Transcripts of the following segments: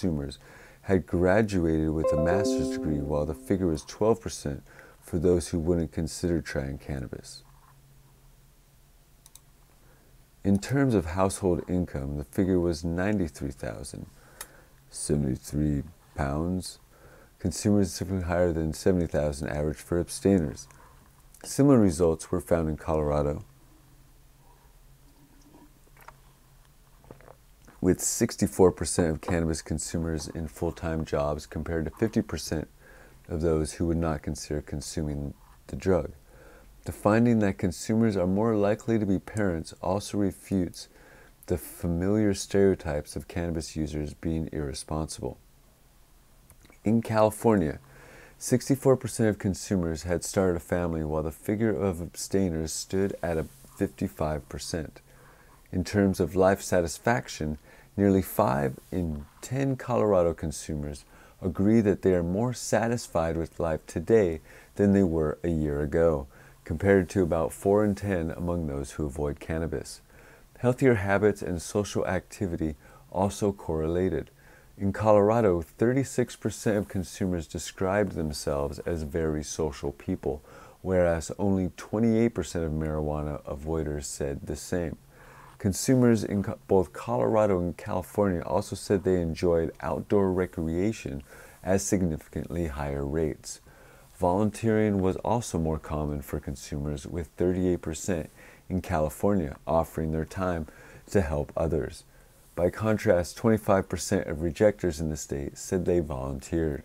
consumers had graduated with a master's degree, while the figure was 12% for those who wouldn't consider trying cannabis. In terms of household income, the figure was 93,073 pounds. Consumers significantly higher than 70,000 average for abstainers. Similar results were found in Colorado, with 64% of cannabis consumers in full-time jobs compared to 50% of those who would not consider consuming the drug. The finding that consumers are more likely to be parents also refutes the familiar stereotypes of cannabis users being irresponsible. In California, 64% of consumers had started a family, while the figure of abstainers stood at 55%. In terms of life satisfaction, nearly 5 in 10 Colorado consumers agree that they are more satisfied with life today than they were a year ago, compared to about 4 in 10 among those who avoid cannabis. Healthier habits and social activity also correlated. In Colorado, 36% of consumers described themselves as very social people, whereas only 28% of marijuana avoiders said the same. Consumers in both Colorado and California also said they enjoyed outdoor recreation at significantly higher rates. Volunteering was also more common for consumers, with 38% in California offering their time to help others. By contrast, 25% of rejectors in the state said they volunteered.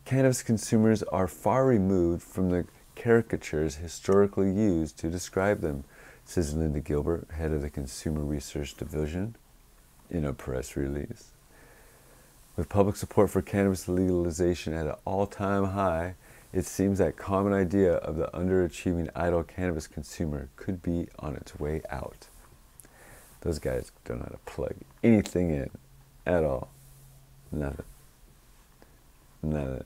Cannabis consumers are far removed from the caricatures historically used to describe them, says Linda Gilbert, head of the Consumer Research Division, in a press release. With public support for cannabis legalization at an all-time high, it seems that common idea of the underachieving idle cannabis consumer could be on its way out. Those guys don't know how to plug anything in at all. Nothing. Nothing.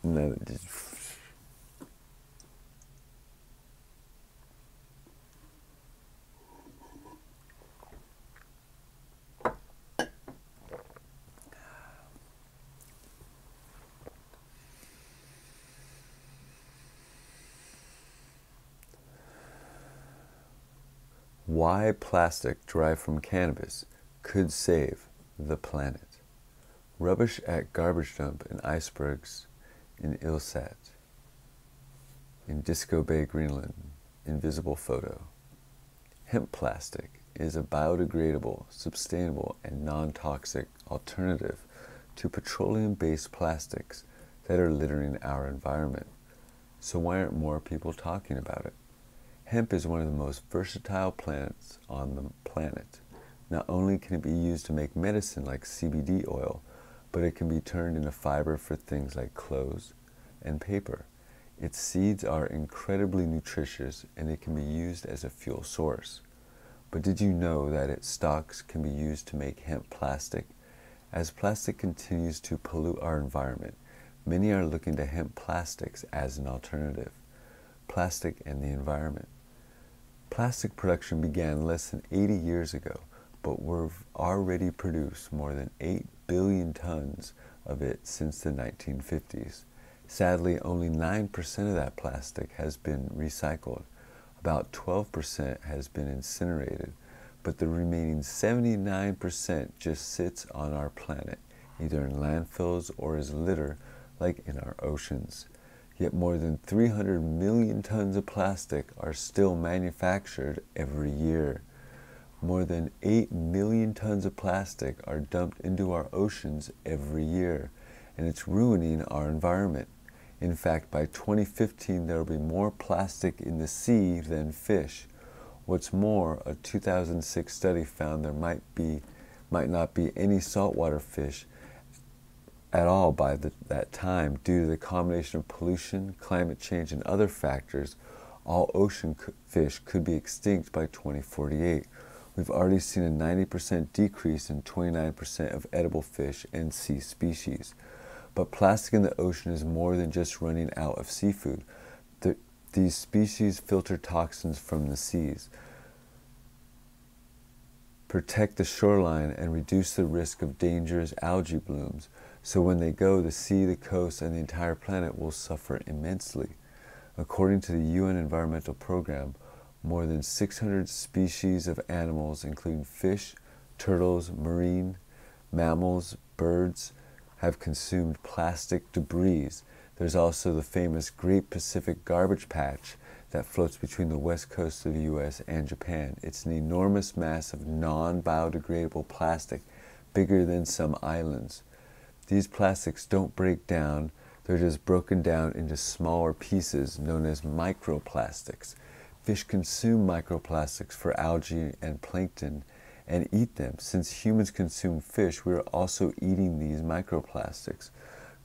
Nothing. Just why plastic derived from cannabis could save the planet. Rubbish at garbage dump in icebergs in Ilsat. In Disco Bay, Greenland. Invisible photo. Hemp plastic is a biodegradable, sustainable, and non-toxic alternative to petroleum-based plastics that are littering our environment. So why aren't more people talking about it? Hemp is one of the most versatile plants on the planet. Not only can it be used to make medicine like CBD oil, but it can be turned into fiber for things like clothes and paper. Its seeds are incredibly nutritious, and it can be used as a fuel source. But did you know that its stalks can be used to make hemp plastic? As plastic continues to pollute our environment, many are looking to hemp plastics as an alternative. Plastic and the environment. Plastic production began less than 80 years ago, but we've already produced more than 8 billion tons of it since the 1950s. Sadly, only 9% of that plastic has been recycled. About 12% has been incinerated, but the remaining 79% just sits on our planet, either in landfills or as litter, like in our oceans. Yet more than 300 million tons of plastic are still manufactured every year. More than 8 million tons of plastic are dumped into our oceans every year, and it's ruining our environment. In fact, by 2015, there will be more plastic in the sea than fish. What's more, a 2006 study found there might not be any saltwater fish at all by that time due to the combination of pollution, climate change, and other factors. All ocean fish could be extinct by 2048. We've already seen a 90% decrease in 29% of edible fish and sea species. But plastic in the ocean is more than just running out of seafood. These species filter toxins from the seas. protect the shoreline, and reduce the risk of dangerous algae blooms. So when they go, the sea, the coast, and the entire planet will suffer immensely. According to the UN Environmental Program, more than 600 species of animals, including fish, turtles, marine mammals, birds, have consumed plastic debris. There's also the famous Great Pacific Garbage Patch that floats between the west coast of the US and Japan. It's an enormous mass of non-biodegradable plastic, bigger than some islands. These plastics don't break down, they're just broken down into smaller pieces known as microplastics. Fish consume microplastics for algae and plankton and eat them. Since humans consume fish, we are also eating these microplastics.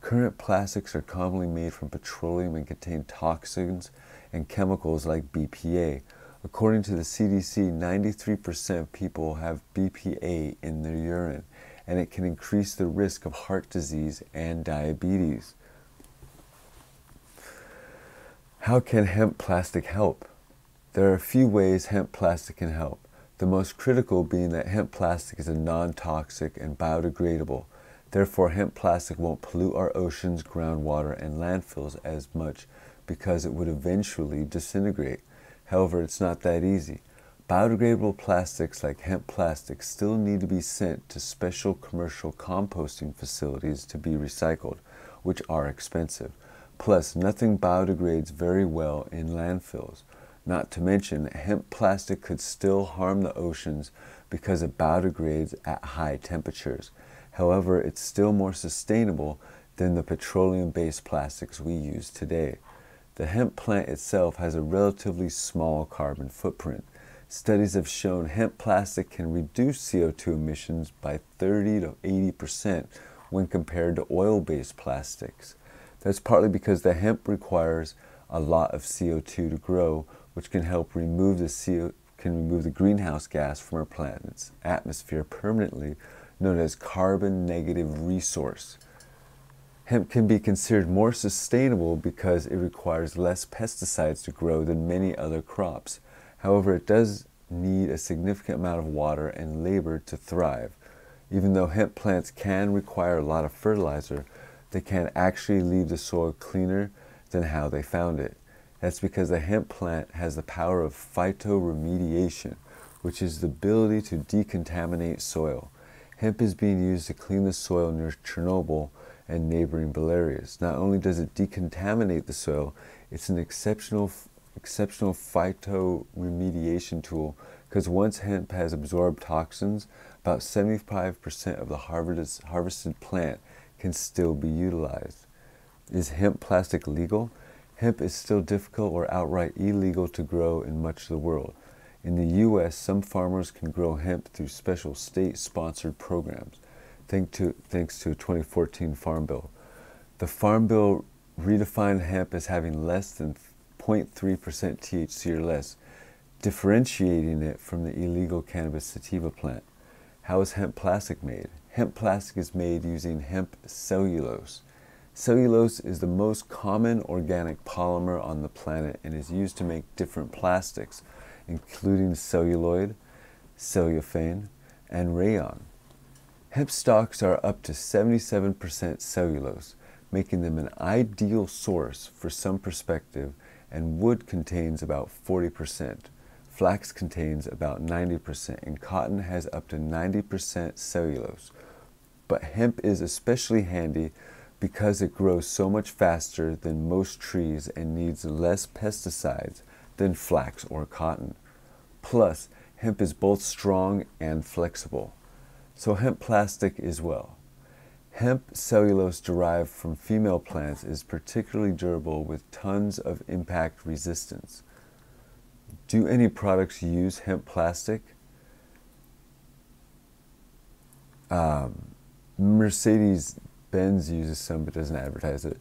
Current plastics are commonly made from petroleum and contain toxins and chemicals like BPA. According to the CDC, 93% of people have BPA in their urine, and it can increase the risk of heart disease and diabetes. How can hemp plastic help? There are a few ways hemp plastic can help. The most critical being that hemp plastic is a non-toxic and biodegradable. Therefore, hemp plastic won't pollute our oceans, groundwater, and landfills as much because it would eventually disintegrate. However, it's not that easy. Biodegradable plastics like hemp plastic still need to be sent to special commercial composting facilities to be recycled, which are expensive. Plus, nothing biodegrades very well in landfills. Not to mention, hemp plastic could still harm the oceans because it biodegrades at high temperatures. However, it's still more sustainable than the petroleum-based plastics we use today. The hemp plant itself has a relatively small carbon footprint. Studies have shown hemp plastic can reduce CO2 emissions by 30 to 80% when compared to oil-based plastics. That's partly because the hemp requires a lot of CO2 to grow, which can help remove the greenhouse gas from our planet's atmosphere permanently, known as carbon negative resource. Hemp can be considered more sustainable because it requires less pesticides to grow than many other crops. However, it does need a significant amount of water and labor to thrive. Even though hemp plants can require a lot of fertilizer, they can actually leave the soil cleaner than how they found it. That's because the hemp plant has the power of phytoremediation, which is the ability to decontaminate soil. Hemp is being used to clean the soil near Chernobyl and neighboring Belarus. Not only does it decontaminate the soil, it's an exceptional phytoremediation tool, because once hemp has absorbed toxins, about 75% of the harvested plant can still be utilized. Is hemp plastic legal? Hemp is still difficult or outright illegal to grow in much of the world. In the U.S., some farmers can grow hemp through special state-sponsored programs, thanks to a 2014 Farm Bill. The Farm Bill redefined hemp as having less than 0.3% THC or less, differentiating it from the illegal cannabis sativa plant. How is hemp plastic made? Hemp plastic is made using hemp cellulose. Cellulose is the most common organic polymer on the planet and is used to make different plastics, including celluloid, cellophane, and rayon. Hemp stalks are up to 77% cellulose, making them an ideal source for some perspective, and wood contains about 40%. Flax contains about 90%, and cotton has up to 90% cellulose. But hemp is especially handy because it grows so much faster than most trees and needs less pesticides than flax or cotton. Plus, hemp is both strong and flexible. So hemp plastic is well. Hemp cellulose derived from female plants is particularly durable with tons of impact resistance. Do any products use hemp plastic? Mercedes-Benz uses some but doesn't advertise it.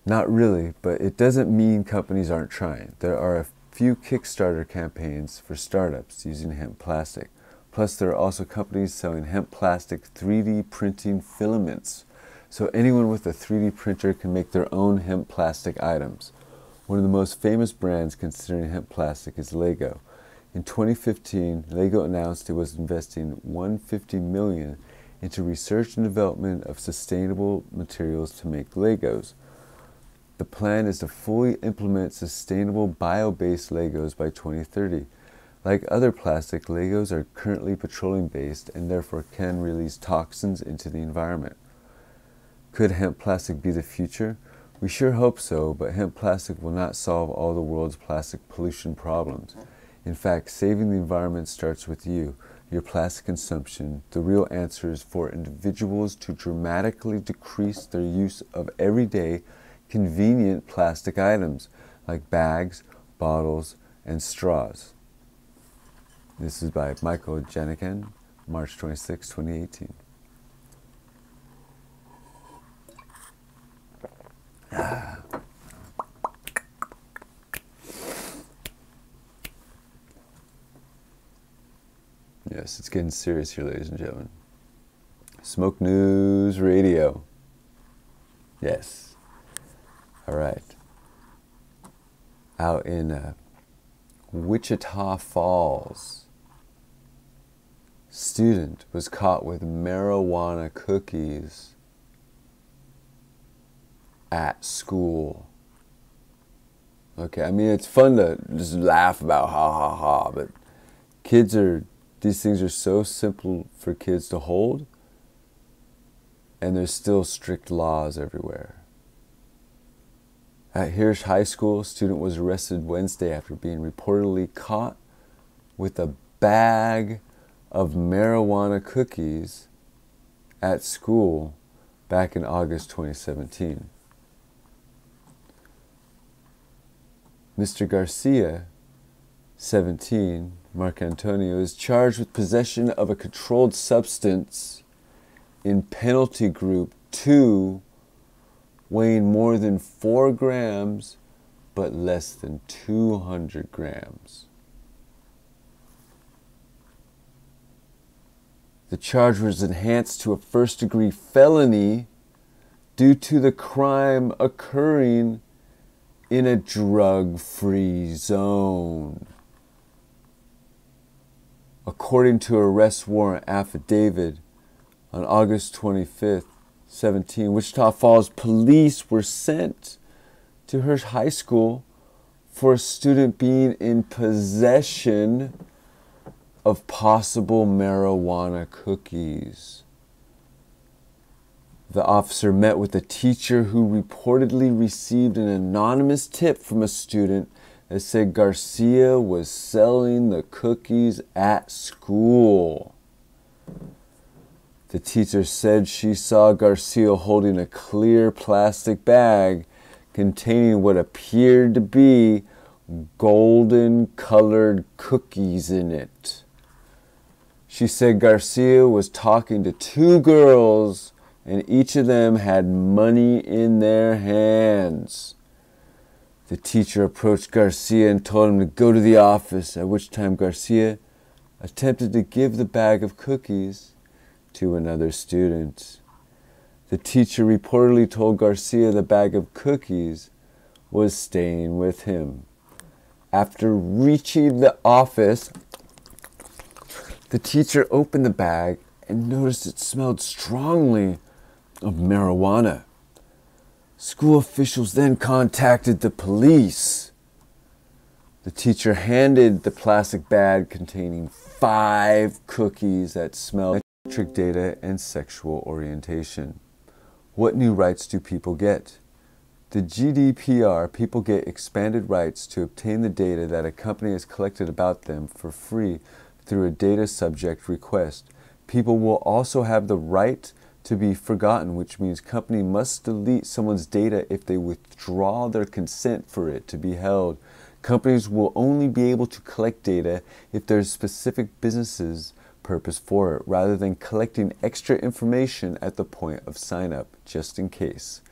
Not really, but it doesn't mean companies aren't trying. There are a few Kickstarter campaigns for startups using hemp plastic. Plus, there are also companies selling hemp plastic 3D printing filaments. So anyone with a 3D printer can make their own hemp plastic items. One of the most famous brands considering hemp plastic is Lego. In 2015, LEGO announced it was investing $150 million into research and development of sustainable materials to make Legos. The plan is to fully implement sustainable bio-based Legos by 2030. Like other plastic, Legos are currently petroleum-based and therefore can release toxins into the environment. Could hemp plastic be the future? We sure hope so, but hemp plastic will not solve all the world's plastic pollution problems. In fact, saving the environment starts with you, your plastic consumption. The real answer is for individuals to dramatically decrease their use of everyday, convenient plastic items like bags, bottles, and straws. This is by Michael Janican, March 26, 2018. Yes, it's getting serious here, ladies and gentlemen. Smoke News Radio. Yes. All right. Out in Wichita Falls, student was caught with marijuana cookies at school. Okay, I mean, it's fun to just laugh about ha ha ha, but these things are so simple for kids to hold, and there's still strict laws everywhere. At Hirsch High School, a student was arrested Wednesday after being reportedly caught with a bag of marijuana cookies at school back in August 2017. Mr. Garcia, 17, Mark Antonio, is charged with possession of a controlled substance in penalty group 2, weighing more than 4 grams but less than 200 grams. The charge was enhanced to a first-degree felony due to the crime occurring in a drug-free zone. According to an arrest warrant affidavit, on August 25th, 17, Wichita Falls police were sent to Hirsch High School for a student being in possession of possible marijuana cookies. The officer met with a teacher who reportedly received an anonymous tip from a student that said Garcia was selling the cookies at school. The teacher said she saw Garcia holding a clear plastic bag containing what appeared to be golden-colored cookies in it. She said Garcia was talking to 2 girls and each of them had money in their hands. The teacher approached Garcia and told him to go to the office, at which time Garcia attempted to give the bag of cookies to another student. The teacher reportedly told Garcia the bag of cookies was staying with him. After reaching the office, the teacher opened the bag and noticed it smelled strongly of marijuana. School officials then contacted the police. The teacher handed the plastic bag containing 5 cookies that smelled biometric data and sexual orientation. What new rights do people get? The GDPR, people get expanded rights to obtain the data that a company has collected about them for free through a data subject request. People will also have the right to be forgotten, which means company must delete someone's data if they withdraw their consent for it to be held. Companies will only be able to collect data if there's specific business purpose for it, rather than collecting extra information at the point of sign up, just in case.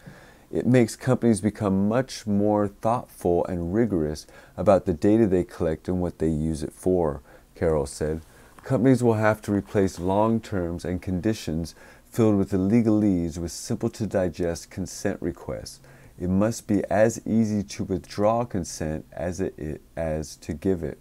It makes companies become much more thoughtful and rigorous about the data they collect and what they use it for, Carroll said. Companies will have to replace long terms and conditions filled with legalese with simple-to-digest consent requests. It must be as easy to withdraw consent as to give it.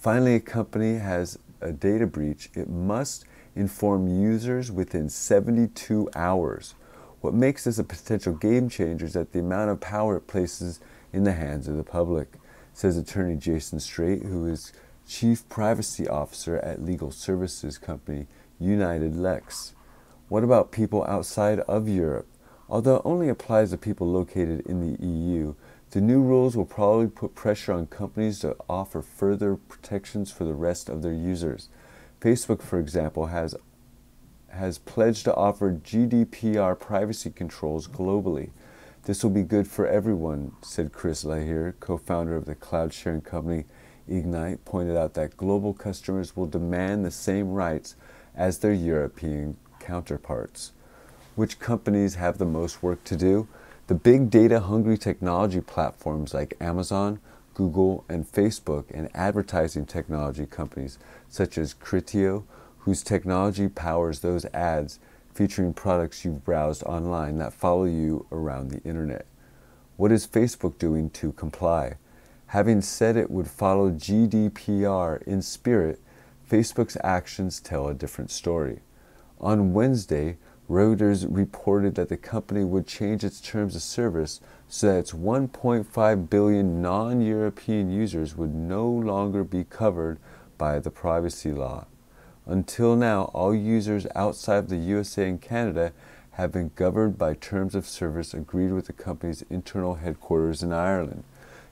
Finally, a company has a data breach, it must inform users within 72 hours. What makes this a potential game changer is that the amount of power it places in the hands of the public, says attorney Jason Straight, who is Chief Privacy Officer at legal services company United Lex. What about people outside of Europe? Although it only applies to people located in the EU, the new rules will probably put pressure on companies to offer further protections for the rest of their users. Facebook, for example, has pledged to offer GDPR privacy controls globally. This will be good for everyone, said Chris Lahire, co-founder of the cloud sharing company Ignite, pointed out that global customers will demand the same rights as their European counterparts. Which companies have the most work to do? The big data-hungry technology platforms like Amazon, Google, and Facebook, and advertising technology companies such as Criteo, whose technology powers those ads featuring products you've browsed online that follow you around the internet. What is Facebook doing to comply? Having said it would follow GDPR in spirit, Facebook's actions tell a different story. On Wednesday, Reuters reported that the company would change its terms of service so that its 1.5 billion non-European users would no longer be covered by the privacy law. Until now, all users outside of the USA and Canada have been governed by terms of service agreed with the company's internal headquarters in Ireland.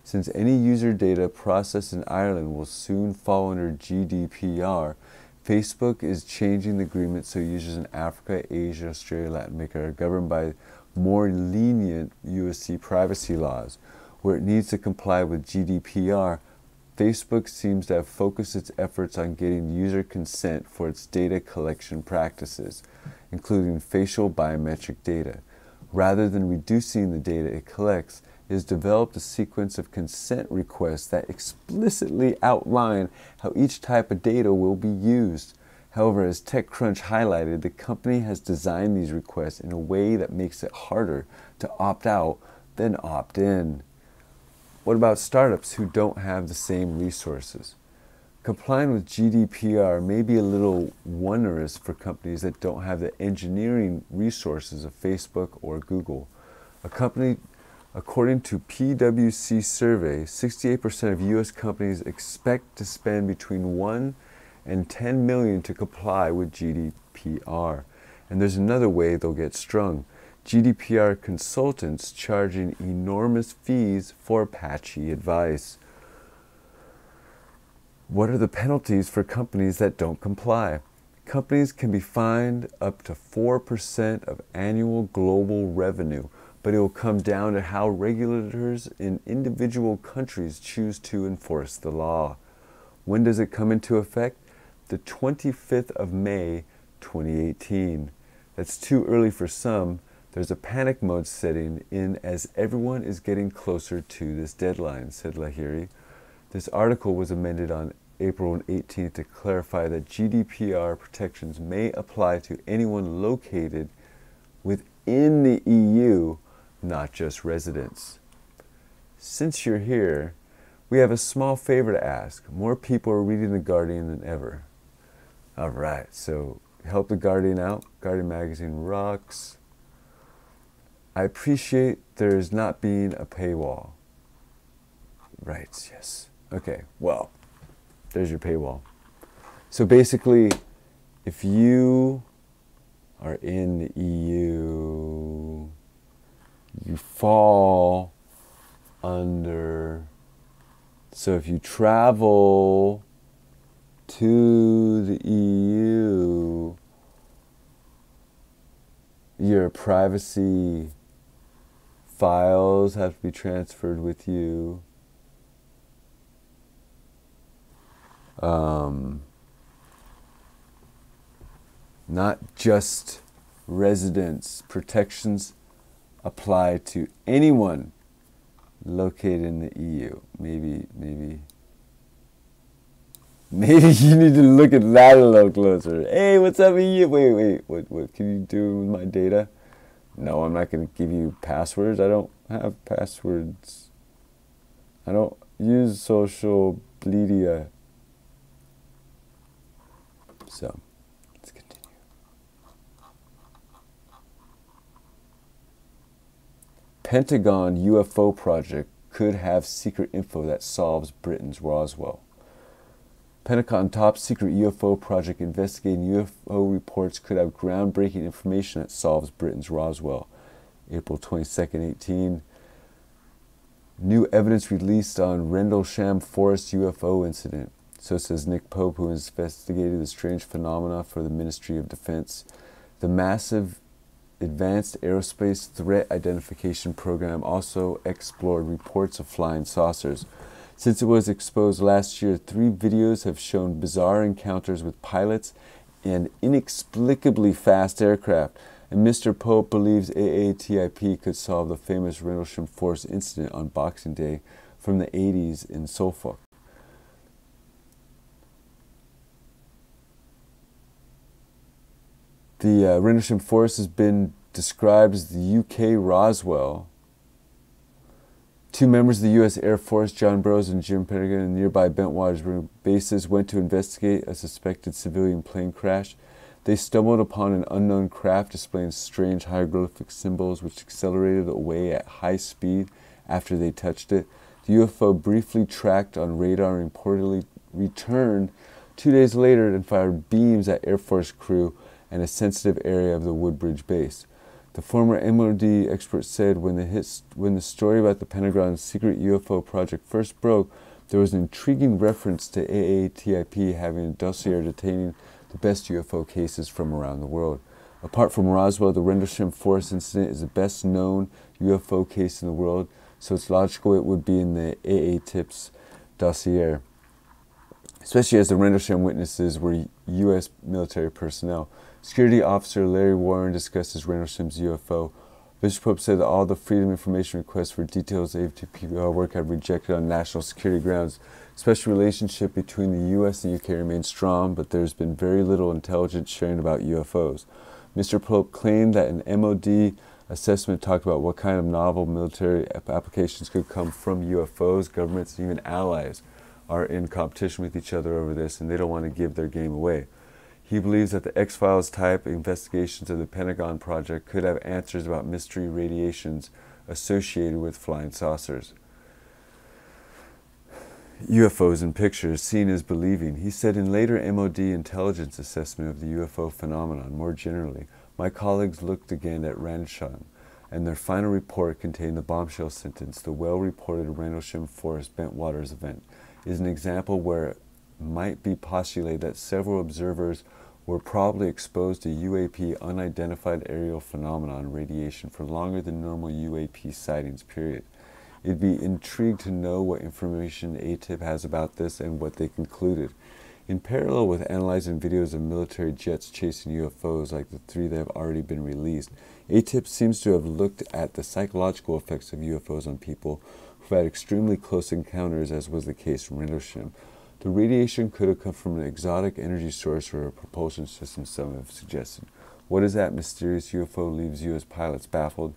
Since any user data processed in Ireland will soon fall under GDPR, Facebook is changing the agreement so users in Africa, Asia, Australia, Latin America are governed by more lenient USC privacy laws. Where it needs to comply with GDPR, Facebook seems to have focused its efforts on getting user consent for its data collection practices, including facial biometric data. Rather than reducing the data it collects, it has developed a sequence of consent requests that explicitly outline how each type of data will be used. However, as TechCrunch highlighted, the company has designed these requests in a way that makes it harder to opt out than opt in. What about startups who don't have the same resources? Complying with GDPR may be a little onerous for companies that don't have the engineering resources of Facebook or Google. According to PwC survey, 68% of U.S. companies expect to spend between $1 and $10 million to comply with GDPR. And there's another way they'll get strung. GDPR consultants charging enormous fees for patchy advice. What are the penalties for companies that don't comply? Companies can be fined up to 4% of annual global revenue, but it will come down to how regulators in individual countries choose to enforce the law. When does it come into effect? The 25th of May, 2018. That's too early for some. There's a panic mode setting in as everyone is getting closer to this deadline, said Lahire. This article was amended on April 18th to clarify that GDPR protections may apply to anyone located within the EU, not just residents. Since you're here, we have a small favor to ask. More people are reading The Guardian than ever. All right, so help The Guardian out. Guardian Magazine rocks. I appreciate there's not being a paywall. Right, yes. Okay, well, there's your paywall. So basically, if you are in the EU, you fall under, so if you travel to the EU, your privacy files have to be transferred with you. Not just residents. Protections apply to anyone located in the EU. Maybe you need to look at that a little closer. Hey, what's up, EU? Wait, what can you do with my data? No, I'm not going to give you passwords. I don't have passwords. I don't use social media. So, let's continue. Pentagon UFO project could have secret info that solves Britain's Roswell. Pentagon top secret UFO project investigating UFO reports could have groundbreaking information that solves Britain's Roswell. April 22nd, 18. New evidence released on Rendlesham Forest UFO incident. So says Nick Pope, who investigated the strange phenomena for the Ministry of Defense. The massive Advanced Aerospace Threat Identification Program also explored reports of flying saucers. Since it was exposed last year, 3 videos have shown bizarre encounters with pilots and inexplicably fast aircraft, and Mr. Pope believes AATIP could solve the famous Rendlesham Forest incident on Boxing Day from the 80s in Suffolk. The Rendlesham Forest has been described as the UK Roswell. 2 members of the U.S. Air Force, John Burroughs and Jim Pettigan, and nearby Bentwaters bases went to investigate a suspected civilian plane crash. They stumbled upon an unknown craft displaying strange hieroglyphic symbols which accelerated away at high speed after they touched it. The UFO briefly tracked on radar and reportedly returned 2 days later and fired beams at Air Force crew and a sensitive area of the Woodbridge base. The former MOD expert said when the story about the Pentagon's secret UFO project first broke, there was an intriguing reference to AATIP having a dossier detaining the best UFO cases from around the world. Apart from Roswell, the Rendlesham Forest incident is the best known UFO case in the world, so it's logical it would be in the AATIP's dossier, especially as the Rendlesham witnesses were U.S. military personnel. Security Officer Larry Warren discusses Rendlesham's UFO. Bishop Pope said that all the Freedom Information requests for details of AATP work have rejected on national security grounds. Special relationship between the U.S. and UK remains strong, but there's been very little intelligence sharing about UFOs. Mr. Pope claimed that an MOD assessment talked about what kind of novel military applications could come from UFOs. Governments and even allies are in competition with each other over this, and they don't want to give their game away. He believes that the X-Files type investigations of the Pentagon project could have answers about mystery radiations associated with flying saucers. UFOs in pictures, seen as believing. He said in later MOD intelligence assessment of the UFO phenomenon, more generally, my colleagues looked again at Rendlesham, and their final report contained the bombshell sentence, the well-reported Rendlesham Forest Bentwaters event is an example where it might be postulated that several observers were probably exposed to UAP unidentified aerial phenomenon radiation for longer than normal UAP sightings period. It'd be intrigued to know what information AATIP has about this and what they concluded. In parallel with analyzing videos of military jets chasing UFOs like the 3 that have already been released, AATIP seems to have looked at the psychological effects of UFOs on people who've had extremely close encounters, as was the case from Rendlesham. The radiation could have come from an exotic energy source or a propulsion system, some have suggested. What is that mysterious UFO leaves U.S. pilots baffled?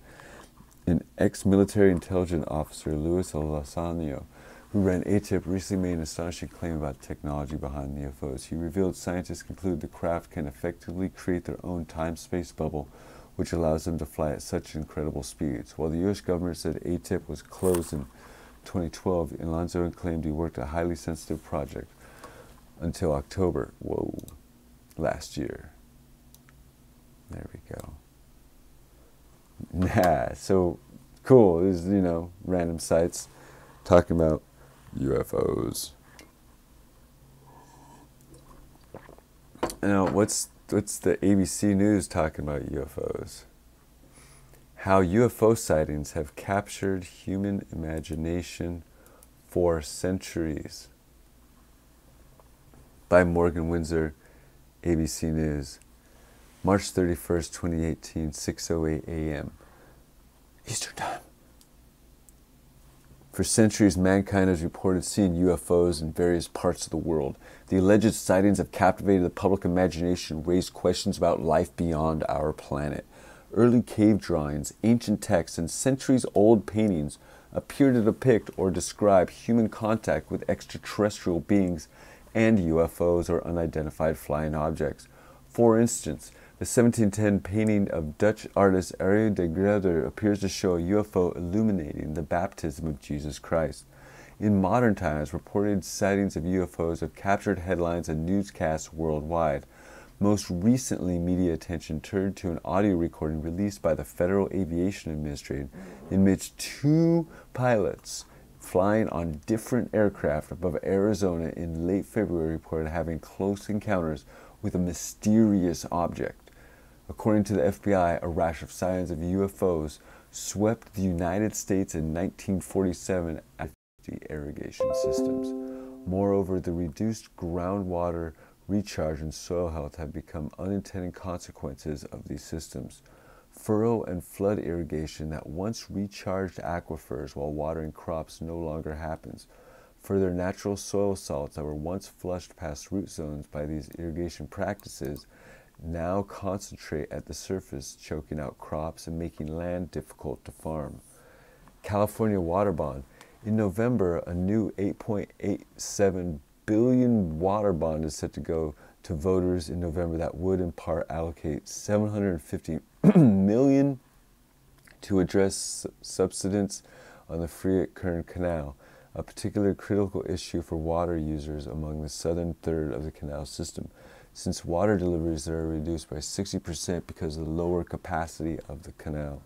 An ex-military intelligence officer, Luis Lasagno, who ran AATIP, recently made an astonishing claim about the technology behind the UFOs. He revealed scientists conclude the craft can effectively create their own time-space bubble, which allows them to fly at such incredible speeds. While the U.S. government said AATIP was closed in 2012, Alonso claimed he worked a highly sensitive project until October, last year. There we go. So cool. There's, random sites talking about UFOs. Now, what's the ABC News talking about UFOs? How UFO sightings have captured human imagination for centuries. By Morgan Windsor, ABC News. March 31st, 2018, 6:08 a.m. Eastern Time. For centuries, mankind has reported seeing UFOs in various parts of the world. The alleged sightings have captivated the public imagination, raised questions about life beyond our planet. Early cave drawings, ancient texts, and centuries-old paintings appear to depict or describe human contact with extraterrestrial beings and UFOs or unidentified flying objects. For instance, the 1710 painting of Dutch artist Arie de Gruyter appears to show a UFO illuminating the baptism of Jesus Christ. In modern times, reported sightings of UFOs have captured headlines and newscasts worldwide. Most recently, media attention turned to an audio recording released by the Federal Aviation Administration in which two pilots flying on different aircraft above Arizona in late February reported having close encounters with a mysterious object. According to the FBI, a rash of sightings of UFOs swept the United States in 1947 at the irrigation systems. Moreover, the reduced groundwater recharge and soil health have become unintended consequences of these systems. Furrow and flood irrigation that once recharged aquifers while watering crops no longer happens. Further, natural soil salts that were once flushed past root zones by these irrigation practices now concentrate at the surface, choking out crops and making land difficult to farm. California water bond. In November, a new $8.87 billion water bond is set to go to voters in November that would in part allocate $750 million to address subsidence on the Fayette-Kern Canal, a particularly critical issue for water users among the southern third of the canal system, since water deliveries there are reduced by 60% because of the lower capacity of the canal.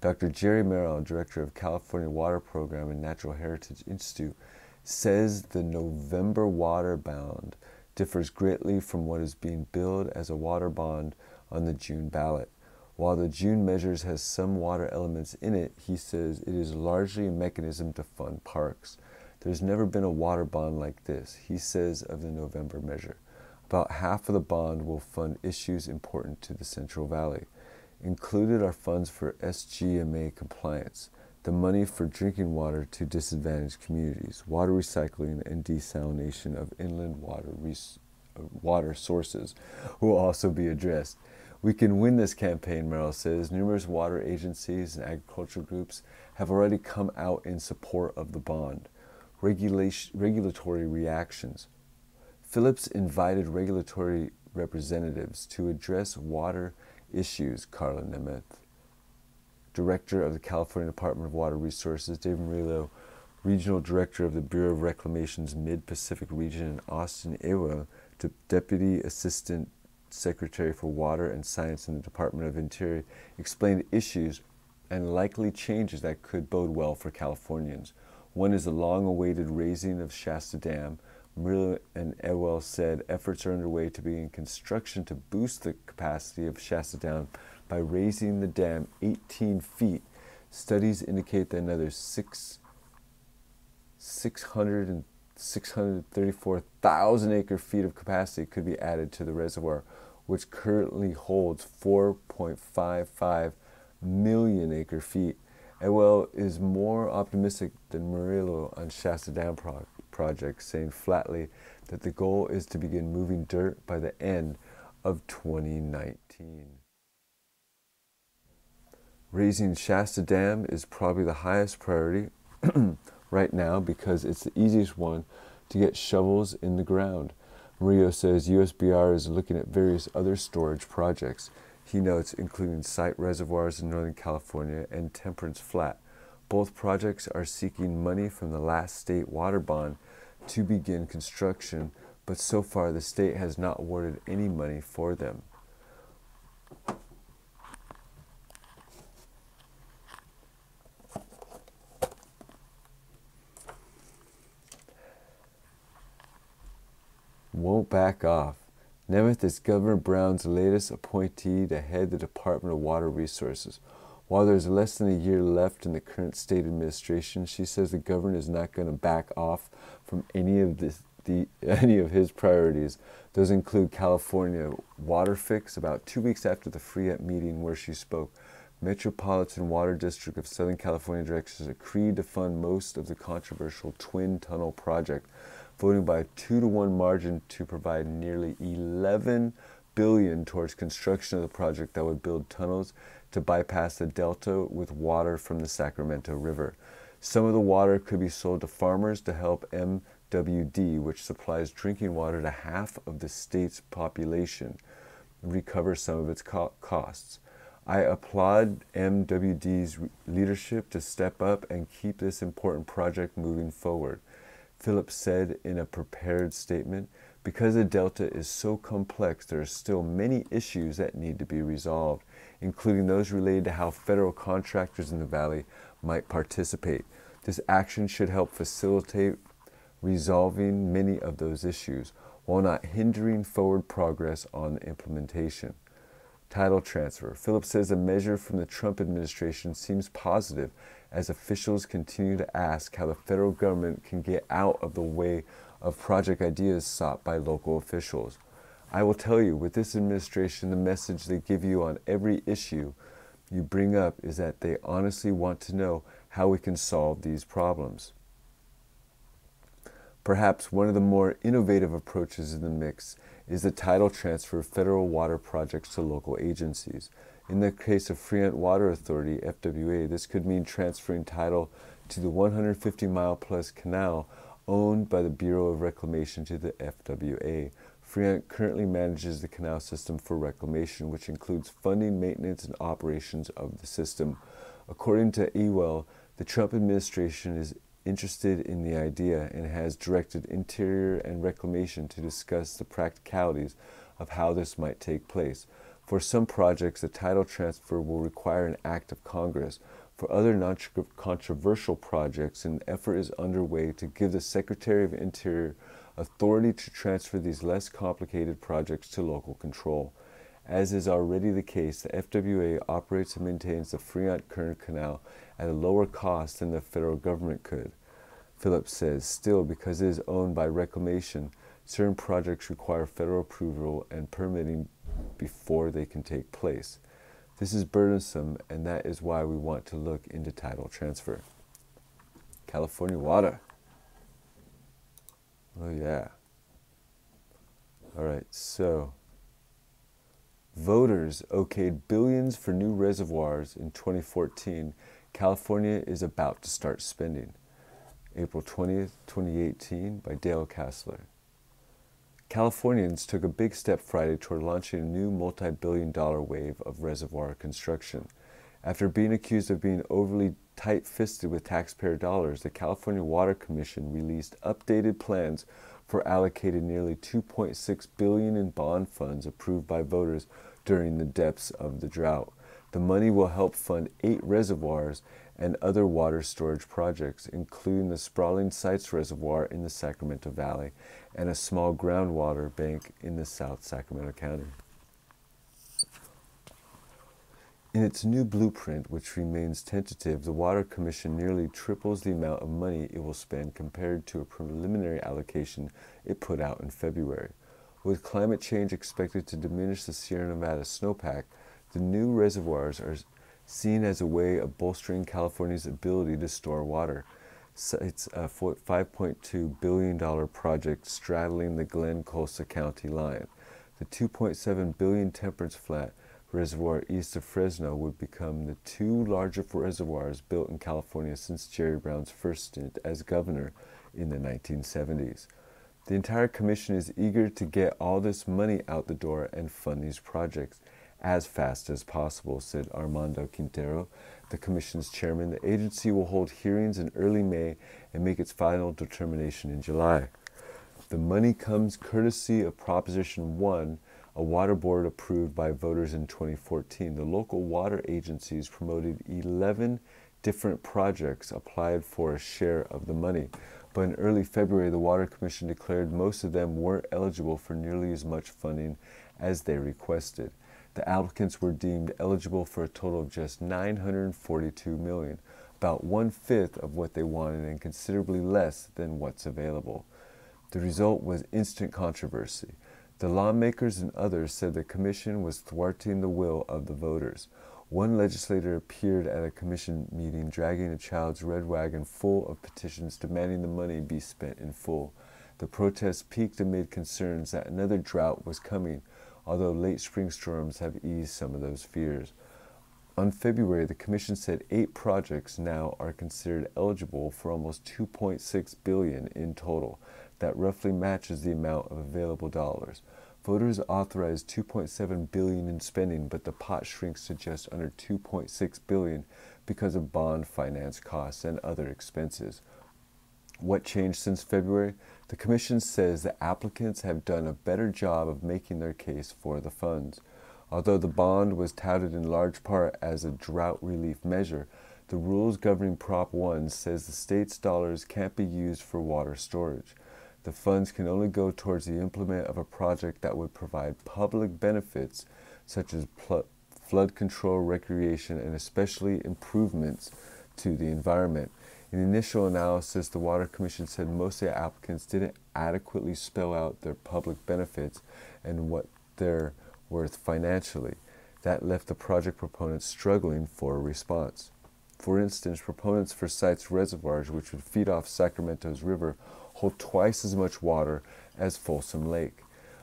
Dr. Jerry Merrill, director of California Water Program and Natural Heritage Institute, says the November water bond differs greatly from what is being billed as a water bond on the June ballot. While the June measures has some water elements in it, he says it is largely a mechanism to fund parks. There's never been a water bond like this, he says of the November measure. About half of the bond will fund issues important to the Central Valley. Included are funds for SGMA compliance, the money for drinking water to disadvantaged communities, water recycling and desalination of inland water sources will also be addressed. We can win this campaign, Merrill says. Numerous water agencies and agricultural groups have already come out in support of the bond. Regulatory reactions. Phillips invited regulatory representatives to address water issues, Carla Nemeth, director of the California Department of Water Resources, David Murillo, regional director of the Bureau of Reclamation's Mid-Pacific region, and Austin Ewell, deputy assistant secretary for water and science in the Department of Interior, explained issues and likely changes that could bode well for Californians. One is the long-awaited raising of Shasta Dam. Murillo and Ewell said efforts are underway to begin construction to boost the capacity of Shasta Dam by raising the dam 18 feet. Studies indicate that another 634,000 acre-feet of capacity could be added to the reservoir, which currently holds 4.55 million acre-feet. Ewell is more optimistic than Murillo on Shasta Dam project, saying flatly that the goal is to begin moving dirt by the end of 2019. Raising Shasta Dam is probably the highest priority right now because it's the easiest one to get shovels in the ground. Murillo says USBR is looking at various other storage projects. He notes including site reservoirs in Northern California and Temperance Flat. Both projects are seeking money from the last state water bond to begin construction, but so far the state has not awarded any money for them. Won't back off. Nemeth is Governor Brown's latest appointee to head the Department of Water Resources. While there's less than a year left in the current state administration, she says the governor is not going to back off from any of his priorities. Those include California water fix. About 2 weeks after the Fayette meeting where she spoke, Metropolitan Water District of Southern California directors agreed to fund most of the controversial Twin Tunnel project, voting by a 2-to-1 margin to provide nearly $11 billion towards construction of the project that would build tunnels to bypass the delta with water from the Sacramento River. Some of the water could be sold to farmers to help MWD, which supplies drinking water to half of the state's population, recover some of its costs. I applaud MWD's leadership to step up and keep this important project moving forward, Phillips said in a prepared statement. Because the Delta is so complex, there are still many issues that need to be resolved, including those related to how federal contractors in the valley might participate. This action should help facilitate resolving many of those issues, while not hindering forward progress on implementation. Title transfer. Phillips says a measure from the Trump administration seems positive as officials continue to ask how the federal government can get out of the way of project ideas sought by local officials. I will tell you, with this administration, the message they give you on every issue you bring up is that they honestly want to know how we can solve these problems. Perhaps one of the more innovative approaches in the mix is the title transfer of federal water projects to local agencies. In the case of Fremont Water Authority, FWA, this could mean transferring title to the 150-mile-plus canal owned by the Bureau of Reclamation to the FWA. Fremont currently manages the canal system for reclamation, which includes funding, maintenance, and operations of the system. According to Ewell, the Trump administration is interested in the idea and has directed Interior and Reclamation to discuss the practicalities of how this might take place. For some projects, the title transfer will require an act of Congress. For other non-controversial projects, an effort is underway to give the Secretary of Interior authority to transfer these less complicated projects to local control. As is already the case, the FWA operates and maintains the Fremont Kern Canal at a lower cost than the federal government could. Phillips says, still, because it is owned by Reclamation, certain projects require federal approval and permitting before they can take place. This is burdensome, and that is why we want to look into title transfer. California water. Oh yeah. All right, so voters okayed billions for new reservoirs in 2014. California is about to start spending. April 20th, 2018, by Dale Kassler. Californians took a big step Friday toward launching a new multi-billion-dollar wave of reservoir construction. After being accused of being overly tight-fisted with taxpayer dollars, the California Water Commission released updated plans for allocating nearly $2.6 billion in bond funds approved by voters during the depths of the drought. The money will help fund 8 reservoirs and other water storage projects, including the sprawling Sites Reservoir in the Sacramento Valley and a small groundwater bank in the South Sacramento County. In its new blueprint, which remains tentative, the Water Commission nearly triples the amount of money it will spend compared to a preliminary allocation it put out in February. With climate change expected to diminish the Sierra Nevada snowpack, the new reservoirs are seen as a way of bolstering California's ability to store water. It's a $5.2 billion project straddling the Glen-Colsa County line. The $2.7 billion Temperance Flat Reservoir east of Fresno would become the 2 largest reservoirs built in California since Jerry Brown's first stint as governor in the 1970s. The entire commission is eager to get all this money out the door and fund these projects as fast as possible, said Armando Quintero, the commission's chairman. The agency will hold hearings in early May and make its final determination in July. The money comes courtesy of Proposition 1, a water board approved by voters in 2014. The local water agencies promoted 11 different projects applied for a share of the money. But in early February, the Water Commission declared most of them weren't eligible for nearly as much funding as they requested. The applicants were deemed eligible for a total of just $942 million, about 1/5 of what they wanted and considerably less than what's available. The result was instant controversy. The lawmakers and others said the commission was thwarting the will of the voters. One legislator appeared at a commission meeting dragging a child's red wagon full of petitions demanding the money be spent in full. The protests peaked amid concerns that another drought was coming, although late spring storms have eased some of those fears. On February, the Commission said 8 projects now are considered eligible for almost $2.6 billion in total. That roughly matches the amount of available dollars. Voters authorized $2.7 billion in spending, but the pot shrinks to just under $2.6 billion because of bond finance costs and other expenses. What changed since February? The Commission says that applicants have done a better job of making their case for the funds. Although the bond was touted in large part as a drought relief measure, the rules governing Prop 1 says the state's dollars can't be used for water storage. The funds can only go towards the implement of a project that would provide public benefits such as flood control, recreation, and especially improvements to the environment. In the initial analysis, the Water Commission said most of the applicants didn't adequately spell out their public benefits and what they're worth financially. That left the project proponents struggling for a response. For instance, proponents for Sites reservoirs, which would feed off Sacramento's river, hold twice as much water as Folsom Lake.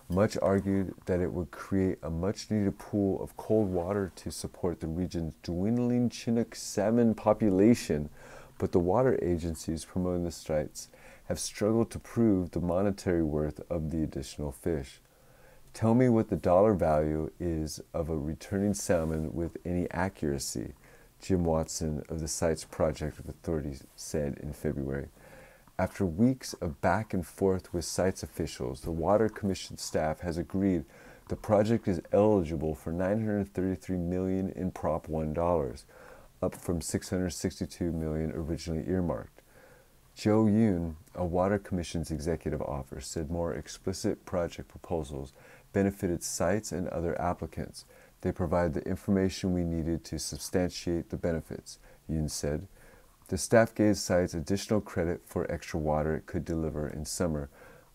Much argued that it would create a much-needed pool of cold water to support the region's dwindling Chinook salmon population, but the water agencies promoting the sites have struggled to prove the monetary worth of the additional fish. Tell me what the dollar value is of a returning salmon with any accuracy, Jim Watson of the Sites Project Authority said in February. After weeks of back and forth with Sites officials, the Water Commission staff has agreed the project is eligible for $933 million in Prop 1 dollars, up from $662 million originally earmarked. Joe Yoon, a Water Commission's executive officer, said more explicit project proposals benefited Sites and other applicants. They provide the information we needed to substantiate the benefits, Yoon said. The staff gave Sites additional credit for extra water it could deliver in summer,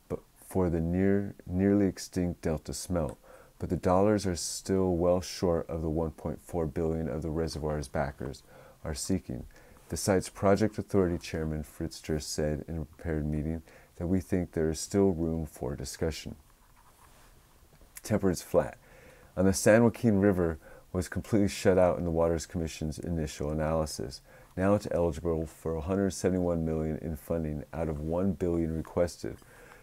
but for the nearly extinct Delta smelt. But the dollars are still well short of the $1.4 billion of the reservoir's backers are seeking. The Sites Project Authority Chairman Fritz Durst said in a prepared meeting that we think there is still room for discussion. Temperance Flat on the San Joaquin River was completely shut out in the Waters Commission's initial analysis. Now it's eligible for $171 million in funding out of $1 billion requested.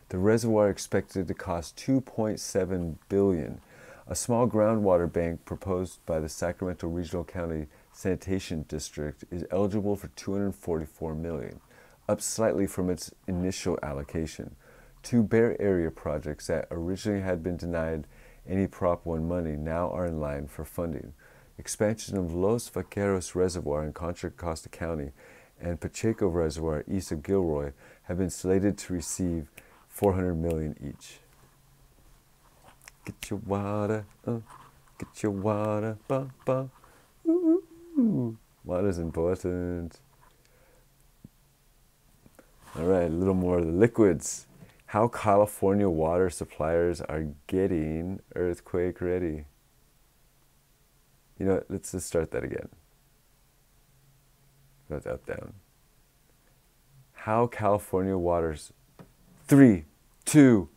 The reservoir expected to cost $2.7 billion. A small groundwater bank proposed by the Sacramento Regional County Sanitation District is eligible for $244 million, up slightly from its initial allocation. 2 Bear Area projects that originally had been denied any Prop 1 money now are in line for funding. Expansion of Los Vaqueros Reservoir in Contra Costa County and Pacheco Reservoir east of Gilroy have been slated to receive $400 million each. Get your water, get your water, Water's important. All right, a little more of the liquids. How California water suppliers are getting earthquake ready. You know what, let's just start that again. That's up, down. How California waters. 3, 2,